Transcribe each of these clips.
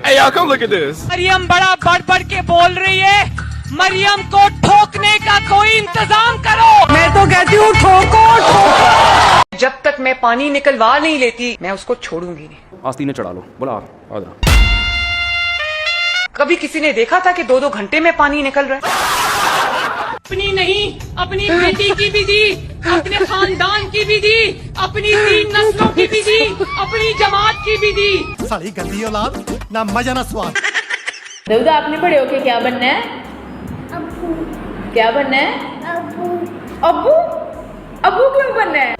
Hey y'all, come look at this. Maryam बड़ा बढ़ के बोल रही है, मरियम को ठोकने का कोई इंतजाम करो। मैं तो कहती हूँ ठोको। जब तक मैं पानी निकलवा नहीं लेती मैं उसको छोड़ूंगी नहीं। आस्तीन ने चढ़ा लो, बोला आ जा। कभी किसी ने देखा था कि 2-2 घंटे में पानी निकल रहा है? अपनी नहीं, अपनी बेटी की भी दी, अपने खानदान की भी दी, अपनी 3 नस्लों की भी दी, अपनी जमात की भी दी। साली गंदी औलाद, ना मजा ना स्वाद। दाऊदा, आपने बड़े होके क्या बनना है? अब्बू। क्या बनना है? अब्बू। अब्बू? अब्बू क्यों बनना है?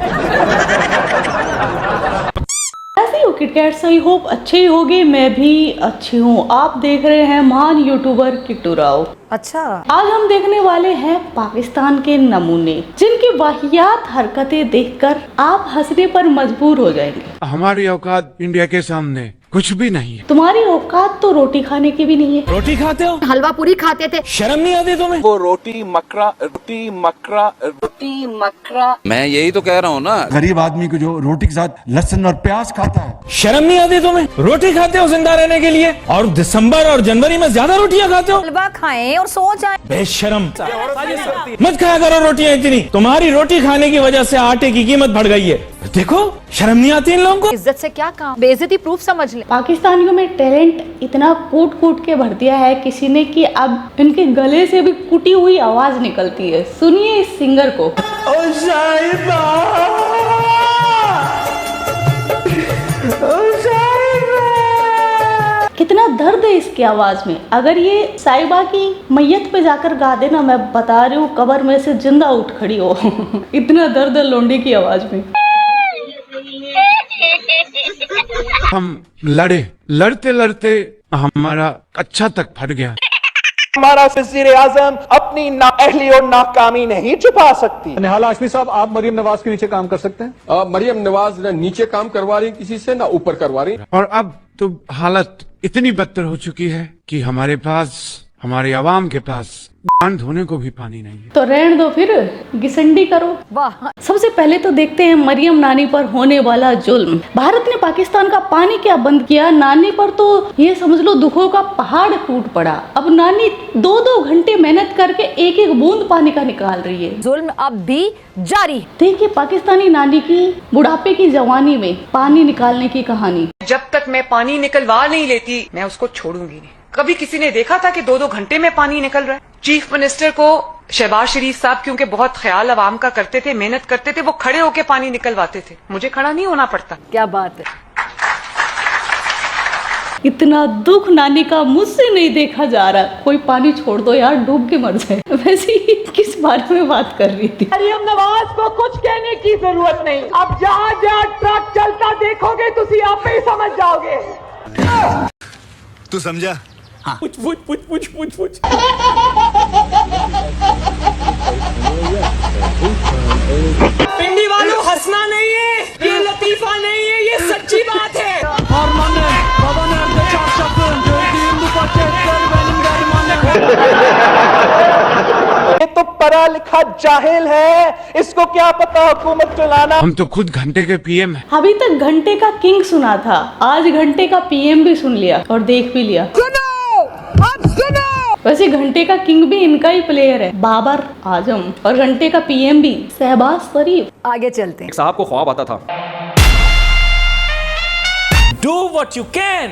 ऐसे हो किटकैट्स, आई होप अच्छे ही होगे। मैं भी अच्छी हूँ। आप देख रहे हैं महान यूट्यूबर किट्टू राव। अच्छा, आज हम देखने वाले हैं पाकिस्तान के नमूने, जिनकी वाहियात हरकतें देखकर आप हंसने पर मजबूर हो जाएंगे। हमारी औकात इंडिया के सामने कुछ भी नहीं है। तुम्हारी औकात तो रोटी खाने की भी नहीं है। रोटी खाते हो? हलवा पूरी खाते थे। शर्म नहीं आती तुम्हें? वो रोटी मकरा। मैं यही तो कह रहा हूँ ना। गरीब आदमी को जो रोटी के साथ लहसुन और प्याज खाता है, शर्म नहीं आती तुम्हें? रोटी खाते हो जिंदा रहने के लिए, और दिसंबर और जनवरी में ज्यादा रोटियां खाते हो। हलवा खाएं और सो जाएं। बेशरम, मत खाया करो रोटियां इतनी। तुम्हारी रोटी खाने की वजह से आटे की कीमत बढ़ गई है। देखो, शर्म नहीं आती इन लोगों को? इज्जत से क्या काम, बेइज्जती प्रूफ समझ ले। पाकिस्तानियों में टैलेंट इतना कूट के भर दिया है किसी ने कि अब इनके गले से भी कुटी हुई आवाज निकलती है। सुनिए इस सिंगर को। कितना दर्द है इसकी आवाज में। अगर ये साहिबा की मैयत पे जाकर गा देना, मैं बता रही हूँ कब्र में से जिंदा उठ खड़ी हो। इतना दर्द है लोंडी की आवाज में। हम लड़ते लड़ते हमारा कच्चा तक फट गया। हमारा वज़ीर आज़म अपनी नाअहली और नाकामी नहीं छुपा सकती। निहाल हाशमी साहब, आप मरियम नवाज के नीचे काम कर सकते हैं? मरियम नवाज न नीचे काम करवा रही किसी से, ना ऊपर करवा रही। और अब तो हालत इतनी बदतर हो चुकी है कि हमारे पास, हमारे अवाम के पास धान धोने को भी पानी नहीं है। तो रहने दो, फिर घिसंडी करो। वाह। सबसे पहले तो देखते हैं मरियम नानी पर होने वाला जुल्म। भारत ने पाकिस्तान का पानी क्या बंद किया, नानी पर तो ये समझ लो दुखों का पहाड़ टूट पड़ा। अब नानी 2-2 घंटे मेहनत करके एक बूंद पानी का निकाल रही है। जुल्म अब भी जारी। देखिए पाकिस्तानी नानी की बुढ़ापे की जवानी में पानी निकालने की कहानी। जब तक मैं पानी निकलवा नहीं लेती मैं उसको छोड़ूंगी नहीं। कभी किसी ने देखा था कि 2-2 घंटे में पानी निकल रहा है? चीफ मिनिस्टर को शहबाज शरीफ साहब क्योंकि बहुत ख्याल अवाम का करते थे, मेहनत करते थे, वो खड़े होके पानी निकलवाते थे। मुझे खड़ा नहीं होना पड़ता। क्या बात है। इतना दुख नानी का मुझसे नहीं देखा जा रहा। कोई पानी छोड़ दो यार, डूब के मर जाए। वैसे ही किस बारे में बात कर रही थी? मरियम नवाज को कुछ कहने की जरूरत नहीं। अब जहाँ जहाँ ट्रक चलता देखोगे तुसी आप ही समझ जाओगे। तू समझा? हाँ। पूछ। पिंडी वालों, हंसना नहीं है, ये लतीफा नहीं है, ये सच्ची बात है। ये तो पढ़ा लिखा जाहिल है, इसको क्या पता हुकूमत चलाना। हम तो खुद घंटे के पीएम हैं। अभी तक घंटे का किंग सुना था, आज घंटे का पीएम भी सुन लिया और देख भी लिया। वैसे घंटे का किंग भी इनका ही प्लेयर है, बाबर आजम, और घंटे का पीएम भी शहबाज शरीफ। आगे चलते हैं। एक साहब को ख्वाब आता था, डू व्हाट यू कैन।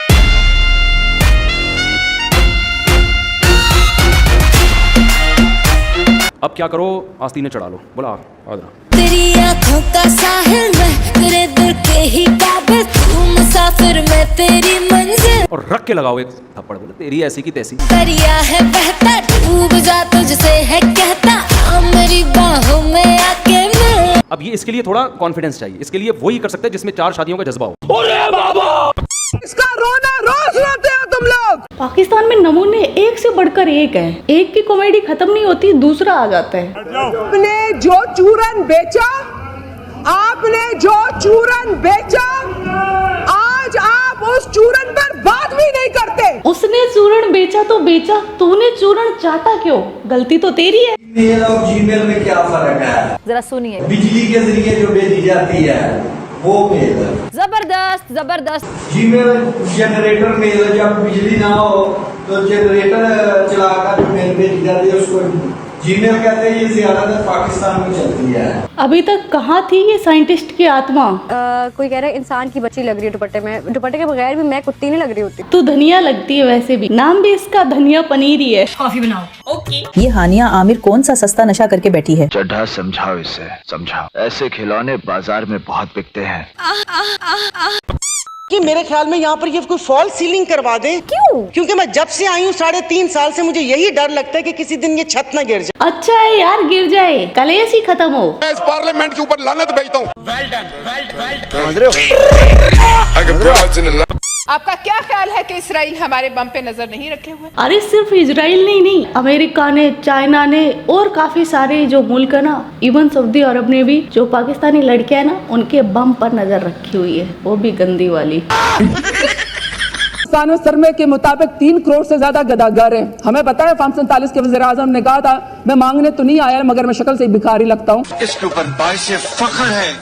अब क्या करो, आस्तीन ने चढ़ा लो, बोला आ जा। तेरी आंखों का साहिल मैं, तेरे दिल के ही काबिल, तू मुसाफिर मैं तेरी मंजिल। और रख के लगाओ एक थप्पड़, बोले तेरी ऐसी की तैसी। दरिया है बहता, डूब जा तुझसे है कहता, आ मेरी बाहों में आके मिल। अब ये इसके लिए थोड़ा कॉन्फिडेंस चाहिए। इसके लिए वही कर सकते हैं जिसमें 4 शादियों का जज्बा हो। अरे बाबा, इसका रोना रोज रोते हो तुम लोग। पाकिस्तान में नमूने एक से बढ़कर एक है। एक की कॉमेडी खत्म नहीं होती, दूसरा आ जाता है। आपने जो चूरन बेचा, आज आप उस चूरन पर बात भी नहीं करते। उसने चूरण बेचा तो बेचा, तूने चूरण चाटा क्यों? गलती तो तेरी है। मेल और जीमेल में क्या फर्क है? जरा सुनिए। बिजली के जरिए जो भेजी जाती है वो मेल है। जबरदस्त जबरदस्त। जी मेरा जनरेटर मेल है, जब बिजली ना हो तो जनरेटर चलाकर मेल भेजी जाती है, उसको जीमेल कहते हैं। ये ज्यादातर पाकिस्तान में चलती है। अभी तक कहाँ थी ये साइंटिस्ट की आत्मा? कोई कह रहा है इंसान की बच्ची लग रही है दुपट्टे में, दुपट्टे के बगैर भी मैं कुत्ती नहीं लग रही होती। तो धनिया लगती है, वैसे भी नाम भी इसका धनिया पनीर ही है। कॉफी बनाओ। ओके। ये हानिया आमिर कौन सा सस्ता नशा करके बैठी है? चड्ढा समझाओ इसे, समझाओ। ऐसे खिलौने बाजार में बहुत बिकते हैं। कि मेरे ख्याल में यहाँ पर ये कोई फॉल सीलिंग करवा दे। क्यों? क्योंकि मैं जब से आई हूँ 3.5 साल से मुझे यही डर लगता है कि किसी दिन ये छत ना गिर जाए। अच्छा है यार, गिर जाए, कलेश ही खत्म हो। मैं इस पार्लियामेंट के ऊपर लानत भेजता हूँ। आपका क्या ख्याल है कि इसराइल हमारे बम पे नजर नहीं रखे हुए? अरे सिर्फ इजराइल नहीं, अमेरिका ने, चाइना ने और काफी सारे जो मुल्क है ना, इवन सऊदी अरब ने भी जो पाकिस्तानी लड़कियां है ना, उनके बम पर नजर रखी हुई है, वो भी गंदी वाली। सर्वे के मुताबिक 3 करोड़ से ज्यादा गदागर हैं। हमें पता है फॉर्म 47 के वज़ीर आज़म ने कहा था मैं मांगने तो नहीं आया मगर मैं शक्ल से भिखारी लगता हूँ। इसके ऊपर बाइश फख्र है।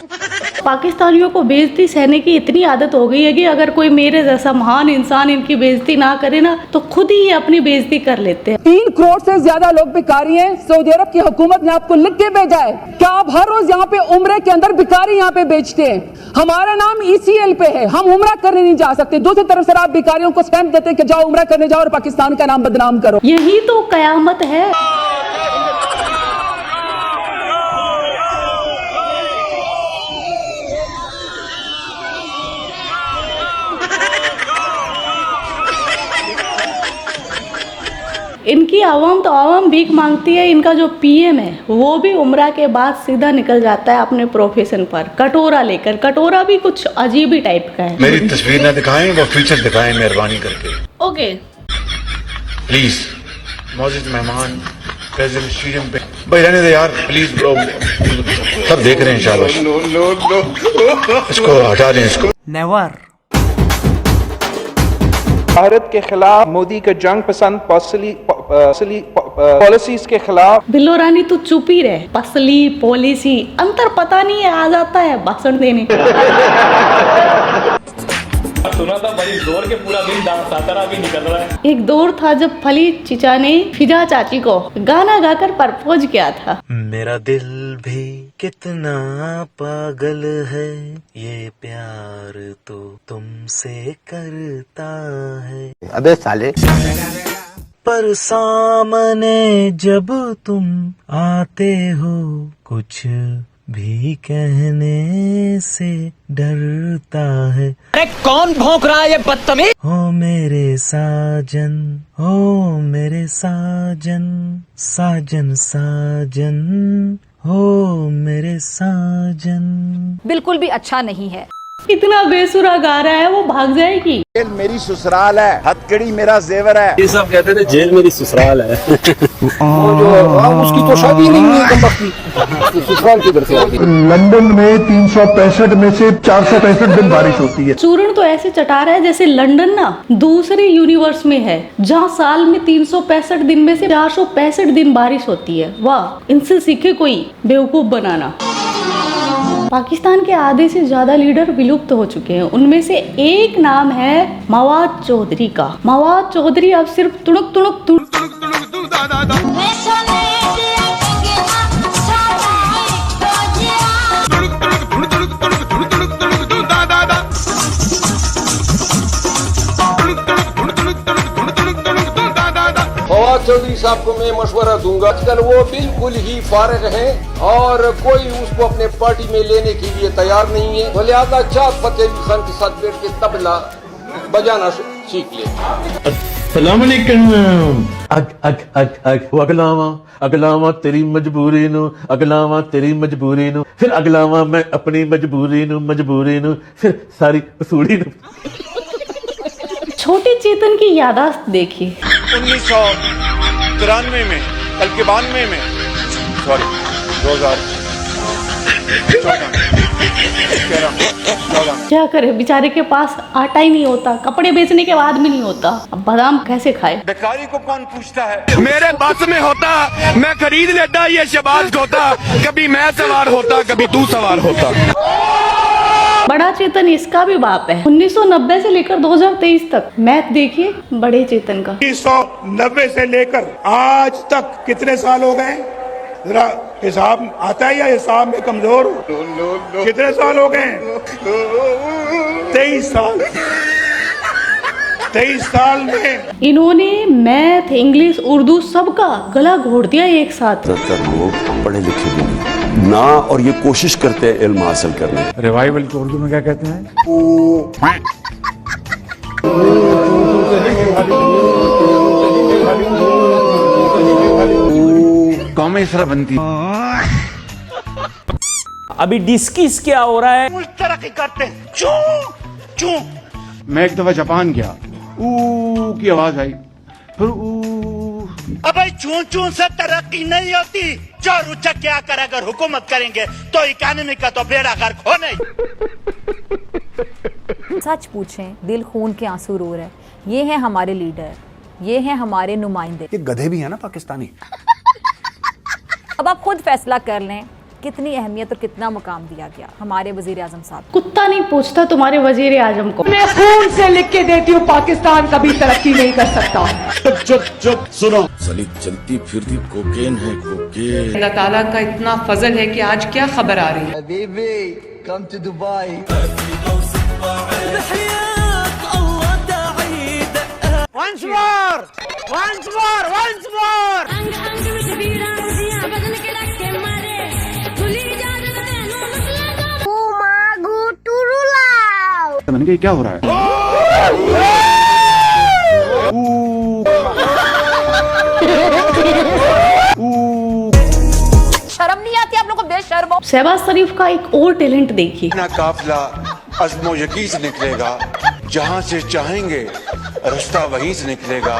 पाकिस्तानियों को बेइज्जती सहने की इतनी आदत हो गई है कि अगर कोई मेरे जैसा महान इंसान इनकी बेइज्जती ना करे ना, तो खुद ही अपनी बेइज्जती कर लेते हैं। 3 करोड़ से ज्यादा लोग भिखारी हैं। सऊदी अरब की हुकूमत ने आपको लिख के भेजा है कि आप हर रोज यहाँ पे उम्रे के अंदर भिखारी यहाँ पे बेचते हैं। हमारा नाम ECL पे है, हम उम्रा करने नहीं जा सकते। दूसरी तरफ से आप भिखारियों को स्टैंप देते हैं कि जाओ उम्रा करने जाओ और पाकिस्तान का नाम बदनाम करो। यही तो कयामत है। इनकी आवाम तो आवाम भीख मांगती है, इनका जो PM है वो भी उम्रा के बाद सीधा निकल जाता है अपने प्रोफेशन पर, कटोरा लेकर। कटोरा भी कुछ अजीब ही टाइप का है। मेरी तस्वीर ना दिखाएं, वो फ्यूचर दिखाएं मेहरबानी करके। Okay please. मौजूद मेहमान प्रेसिडेंट स्टेडियम पे भाई रहने दे यार प्लीज ब्रो, सब देख रहे हैं इंशाल्लाह। इसको हटा दें, इसको। नेवर। भारत के खिलाफ मोदी का जंग पसंद पॉलिसीज के खिलाफ। बिल्लो रानी तू चुप ही रहे। पसली पॉलिसी अंतर पता नहीं है, आ जाता है भाषण देने। सुना था बड़ी जोर के पूरा दिन सातारा भी निकल रहा है। एक दौर था जब फली चिचा ने फिजा चाची को गाना गाकर प्रपोज किया था। मेरा दिल भी कितना पागल है, ये प्यार तो तुमसे करता है। अबे साले। पर सामने जब तुम आते हो कुछ भी कहने से डरता है। अरे कौन भौंक रहा है ये बदतमीज? हो मेरे साजन, हो मेरे साजन, साजन साजन, हो मेरे साजन। बिल्कुल भी अच्छा नहीं है। इतना बेसुरा गा रहा है, वो भाग जाएगी। जेल मेरी ससुराल है, हथकड़ी मेरा जेवर है। ये सब कहते थे जेल मेरी ससुराल है। उसकी तो शादी नहीं हुई, ससुराल किधर से आती? लंदन में 365 में से 465 दिन बारिश होती है। चूर्ण तो ऐसे चटा रहा है जैसे लंदन ना दूसरे यूनिवर्स में है, जहाँ साल में 365 दिन में से 465 दिन बारिश होती है। वाह, इनसे सीखे कोई बेवकूफ बनाना। पाकिस्तान के आधे से ज्यादा लीडर विलुप्त हो चुके हैं। उनमें से एक नाम है मवाद चौधरी का। मवाद चौधरी अब सिर्फ तुणुक तुणुक तुणुक फवाद चौधरी साहब को मैं मशवरा दूंगा, आजकल वो बिल्कुल ही फारिग हैं और कोई उसको अपने पार्टी में लेने के लिए तैयार नहीं है। तो लिहाजा चाँद फतेह अली खान के साथ बैठ के तबला बजाना सीख ले। अगलावा तेरी मजबूरी नु, अगलावा तेरी मजबूरी नु, फिर अगलावा मैं अपनी मजबूरी नु, फिर सारी वसूली नु। छोटे चेतन की यादाश्त देखिए। 1993 में, बल्कि 92 में, सॉरी 2014। क्या करे, बेचारे के पास आटा ही नहीं होता, कपड़े बेचने के बाद भी नहीं होता, अब बादाम कैसे खाए? बेकारी को कौन पूछता है? मेरे बस में होता मैं खरीद लेता ये शहबाज होता, कभी मैं सवार होता, कभी तू सवार होता। बड़ा चेतन इसका भी बाप है। 1990 से लेकर 2023 तक मैथ देखिए बड़े चेतन का। 1990 से लेकर आज तक कितने साल हो गए? जरा हिसाब आता है या हिसाब में कमजोर? कितने साल हो गए? 23 साल। 23 साल में इन्होंने मैथ, इंग्लिश, उर्दू सबका गला घोट दिया एक साथ। लोग पढ़े लिखे भी नहीं ना, और ये कोशिश करते हैं इल्म हासिल करने। रिवाइवल को उर्दू में क्या कहते हैं? कौमें सरा बनती। अभी डिस्किस क्या हो रहा है? तरक्की करते हैं। चू चू। मैं एक दफा जापान गया, ऊ की आवाज आई, फिर ऊ। अबे चू चू से तरक्की नहीं होती। चोर उच्चा क्या कर, अगर हुकूमत करेंगे तो इकोनॉमी का तो बेड़ा गर्क हो नहीं। सच पूछें, दिल खून के आंसू रो रहे। ये है हमारे लीडर, ये है हमारे नुमाइंदे। ये गधे भी है ना पाकिस्तानी। अब आप खुद फैसला कर लें कितनी अहमियत और कितना मुकाम दिया गया हमारे वजीर आजम साहब। कुत्ता नहीं पूछता तुम्हारे वजीर आजम को। मैं खून से लिख के देती हूँ, पाकिस्तान कभी तरक्की नहीं कर सकता। चुप चुप चुप सुनो, साली चलती फिरती कोकेन है, कोकेन। अल्लाह ताला का इतना फजल है कि आज क्या खबर आ रही है। Come to Dubai. Once more, once more, once more. मैंने कहा क्या हो रहा है? शर्म नहीं आती आप लोगों को? बेशर्म। शहबाज शरीफ का एक और टैलेंट देखिए। ना काफिला अज़्मो यकीन से निकलेगा, जहाँ से चाहेंगे रास्ता वहीं से निकलेगा।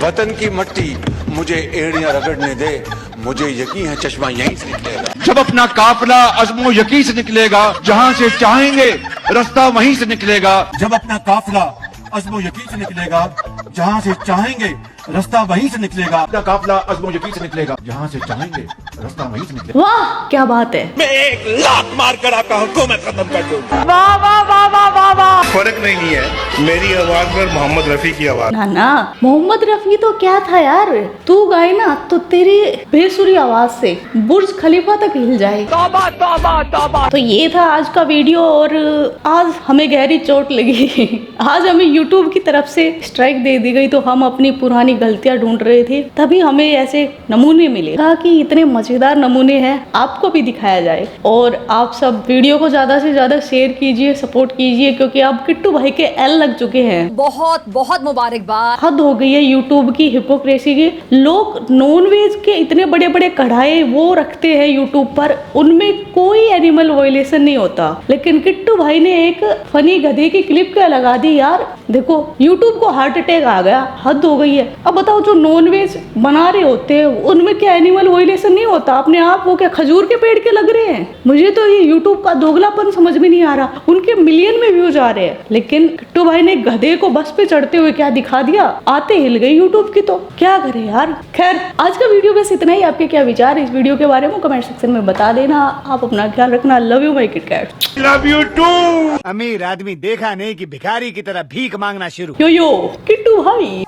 वतन की मट्टी मुझे एड़ियां रगड़ने दे, मुझे यकीन है चश्मा यहीं से निकलेगा। जब अपना काफिला अज़्मो यकीन से निकलेगा, जहाँ से चाहेंगे रास्ता वहीं से निकलेगा। जब अपना काफिला अज़्मो यकीन से निकलेगा, जहाँ से चाहेंगे रास्ता वहीं से निकलेगा। अपना काफिला अज़्मो यकीन से निकलेगा, जहाँ से चाहेंगे रास्ता वहीं से निकलेगा। वाह क्या बात है। मैं 1 लाख मार कर आपका हुकूमत खत्म कर दूंगा। वाह वाह वाह वाह वाह वाह। फर्क नहीं है मेरी आवाज और मोहम्मद रफी की आवाज। ना ना, मोहम्मद रफी तो क्या था यार, तू गाए ना तो तेरी बेसुरी आवाज से बुर्ज खलीफा तक हिल जाए। तौबा तौबा तौबा। तो ये था आज का वीडियो, और आज हमें गहरी चोट लगी। आज हमें यूट्यूब की तरफ से स्ट्राइक दे दी गई, तो हम अपनी पुरानी गलतियां ढूंढ रहे थे, तभी हमें ऐसे नमूने मिले। कहा कि इतने मजेदार नमूने हैं, आपको भी दिखाया जाए। और आप सब वीडियो को ज्यादा से ज्यादा शेयर कीजिए, सपोर्ट कीजिए, क्योंकि अब किट्टू भाई के एल लग चुके हैं। बहुत बहुत मुबारकबाद। हद हो गई है यूट्यूब की हिपोक्रेसी की। लोग नॉन वेज के इतने बड़े बड़े कढ़ाई वो रखते हैं यूट्यूब पर, उनमें कोई एनिमल वायलेशन नहीं होता, लेकिन किट्टू भाई ने एक फनी गधे की क्लिप क्या लगा दी यार। देखो यूट्यूब को हार्ट अटैक आ गया, हद हो गई है। अब बताओ जो नॉन वेज बना रहे होते हैं उनमें क्या एनिमल वायलेशन नहीं होता? अपने आप वो क्या खजूर के पेड़ के लग रहे हैं? मुझे तो ये यूट्यूब का दोगलापन समझ में नहीं आ रहा। उनके मिलियन में व्यूज आ रहे हैं, लेकिन किट्टू भाई ने गधे को बस पे चढ़ते हुए क्या दिखा दिया, आते हिल गई यूट्यूब की। तो क्या करे यार। खैर आज का वीडियो बस इतना ही। आपके क्या विचार इस वीडियो के बारे में कमेंट सेक्शन में बता देना। आप अपना ख्याल रखना। Love you my kit cat. Love you too. अमीर आदमी देखा नहीं कि भिखारी की तरह भीख मांगना शुरू। यो किट्टू भाई।